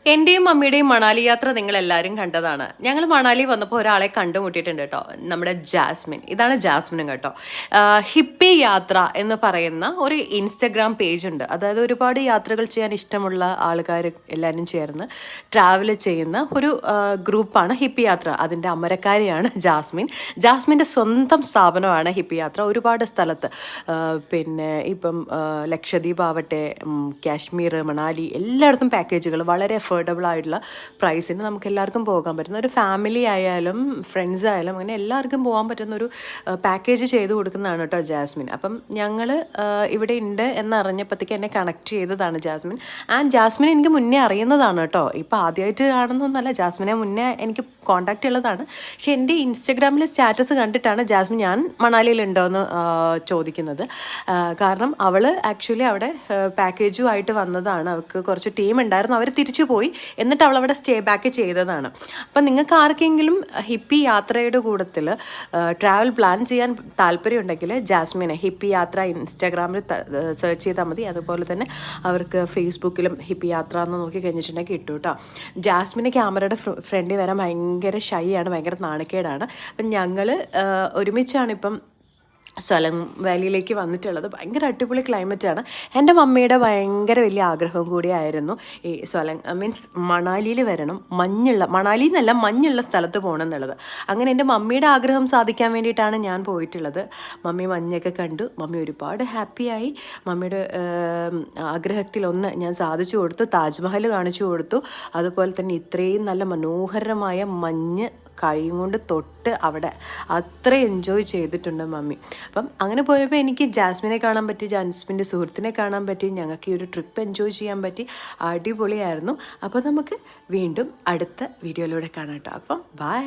എൻ്റെയും മമ്മിയുടെയും മണാലി യാത്ര നിങ്ങളെല്ലാവരും കണ്ടതാണ്. ഞങ്ങൾ മണാലി വന്നപ്പോൾ ഒരാളെ കണ്ടുമുട്ടിയിട്ടുണ്ട് കേട്ടോ, നമ്മുടെ ജാസ്മിൻ. ഇതാണ് ജാസ്മിനും കേട്ടോ. ഹിപ്പി യാത്ര എന്ന് പറയുന്ന ഒരു ഇൻസ്റ്റഗ്രാം പേജ് ഉണ്ട്. അതായത് ഒരുപാട് യാത്രകൾ ചെയ്യാൻ ഇഷ്ടമുള്ള ആൾക്കാർ എല്ലാവരും ചേർന്ന് ട്രാവൽ ചെയ്യുന്ന ഒരു ഗ്രൂപ്പാണ് ഹിപ്പി യാത്ര. അതിൻ്റെ അമരക്കാരിയാണ് ജാസ്മിൻ. ജാസ്മിൻ്റെ സ്വന്തം സ്ഥാപനമാണ് ഹിപ്പി യാത്ര. ഒരുപാട് സ്ഥലത്ത് പിന്നെ ഇപ്പം ലക്ഷദ്വീപ് ആവട്ടെ, കാശ്മീർ, മണാലി, എല്ലായിടത്തും പാക്കേജുകൾ വളരെ അഫോർഡബിൾ ആയിട്ടുള്ള പ്രൈസിന് നമുക്ക് എല്ലാവർക്കും പോകാൻ പറ്റുന്ന, ഒരു ഫാമിലി ആയാലും ഫ്രണ്ട്സ് ആയാലും അങ്ങനെ എല്ലാവർക്കും പോകാൻ പറ്റുന്ന ഒരു പാക്കേജ് ചെയ്ത് കൊടുക്കുന്നതാണ് കേട്ടോ ജാസ്മിൻ. അപ്പം ഞങ്ങൾ ഇവിടെ ഉണ്ട് എന്നറിഞ്ഞപ്പോഴത്തേക്ക് എന്നെ കണക്ട് ചെയ്തതാണ് ജാസ്മിൻ. ആൻഡ് ജാസ്മിൻ എനിക്ക് മുന്നേ അറിയുന്നതാണ് കേട്ടോ. ഇപ്പോൾ ആദ്യമായിട്ട് കാണുന്നൊന്നല്ല, ജാസ്മിനെ മുന്നേ എനിക്ക് കോൺടാക്റ്റ് ഉള്ളതാണ്. പക്ഷേ എൻ്റെ ഇൻസ്റ്റഗ്രാമിൽ സ്റ്റാറ്റസ് കണ്ടിട്ടാണ് ജാസ്മിൻ ഞാൻ മണാലിയിലുണ്ടോ എന്ന് ചോദിക്കുന്നത്. കാരണം അവൾ ആക്ച്വലി അവിടെ പാക്കേജുമായിട്ട് വന്നതാണ്. അവൾക്ക് കുറച്ച് ടീം ഉണ്ടായിരുന്നു, അവർ തിരിച്ചു പോയി. എന്നിട്ട് അവളവിടെ സ്റ്റേ ബാക്ക് ചെയ്തതാണ്. അപ്പം നിങ്ങൾക്ക് ആർക്കെങ്കിലും ഹിപ്പി യാത്രയുടെ കൂട്ടത്തിൽ ട്രാവൽ പ്ലാൻ ചെയ്യാൻ താല്പര്യമുണ്ടെങ്കിൽ ജാസ്മിനെ ഹിപ്പി യാത്ര ഇൻസ്റ്റാഗ്രാമിൽ സെർച്ച് ചെയ്താൽ മതി. അതുപോലെ തന്നെ അവർക്ക് ഫേസ്ബുക്കിലും ഹിപ്പി യാത്ര എന്ന് നോക്കി കഴിഞ്ഞിട്ടുണ്ടെങ്കിൽ കിട്ടും കേട്ടോ. ജാസ്മിന് ക്യാമറയുടെ ഫ്രണ്ടിൽ വരാൻ ഭയങ്കര ഷൈ ആണ്, ഭയങ്കര നാണക്കേടാണ്. അപ്പം ഞങ്ങൾ ഒരുമിച്ചാണ് ഇപ്പം സ്വലങ് വാലിയിലേക്ക് വന്നിട്ടുള്ളത്. ഭയങ്കര അടിപൊളി ക്ലൈമറ്റാണ്. എൻ്റെ മമ്മിയുടെ ഭയങ്കര വലിയ ആഗ്രഹം കൂടിയായിരുന്നു ഈ സ്വലങ് മീൻസ് മണാലിയിൽ വരണം, മണാലി എന്നല്ല മഞ്ഞുള്ള സ്ഥലത്ത് പോകണം എന്നുള്ളത്. അങ്ങനെ എൻ്റെ മമ്മിയുടെ ആഗ്രഹം സാധിക്കാൻ വേണ്ടിയിട്ടാണ് ഞാൻ പോയിട്ടുള്ളത്. മമ്മി മഞ്ഞൊക്കെ കണ്ടു, മമ്മി ഒരുപാട് ഹാപ്പിയായി. മമ്മിയുടെ ആഗ്രഹത്തിലൊന്ന് ഞാൻ സാധിച്ചു കൊടുത്തു, താജ്മഹൽ കാണിച്ചു കൊടുത്തു. അതുപോലെ തന്നെ ഇത്രയും നല്ല മനോഹരമായ മഞ്ഞ് കൈ കൊണ്ട് തൊട്ട് അവിടെ അത്ര എൻജോയ് ചെയ്തിട്ടുണ്ട് മമ്മി. അപ്പം അങ്ങനെ പോയപ്പോൾ എനിക്ക് ജാസ്മിനെ കാണാൻ പറ്റി, ജാസ്മിൻ്റെ സുഹൃത്തിനെ കാണാൻ പറ്റി. ഞങ്ങൾക്ക് ഈ ഒരു ട്രിപ്പ് എൻജോയ് ചെയ്യാൻ പറ്റി. അടിപൊളിയായിരുന്നു. അപ്പോൾ നമുക്ക് വീണ്ടും അടുത്ത വീഡിയോയിലൂടെ കാണാം കേട്ടോ. അപ്പം ബൈ.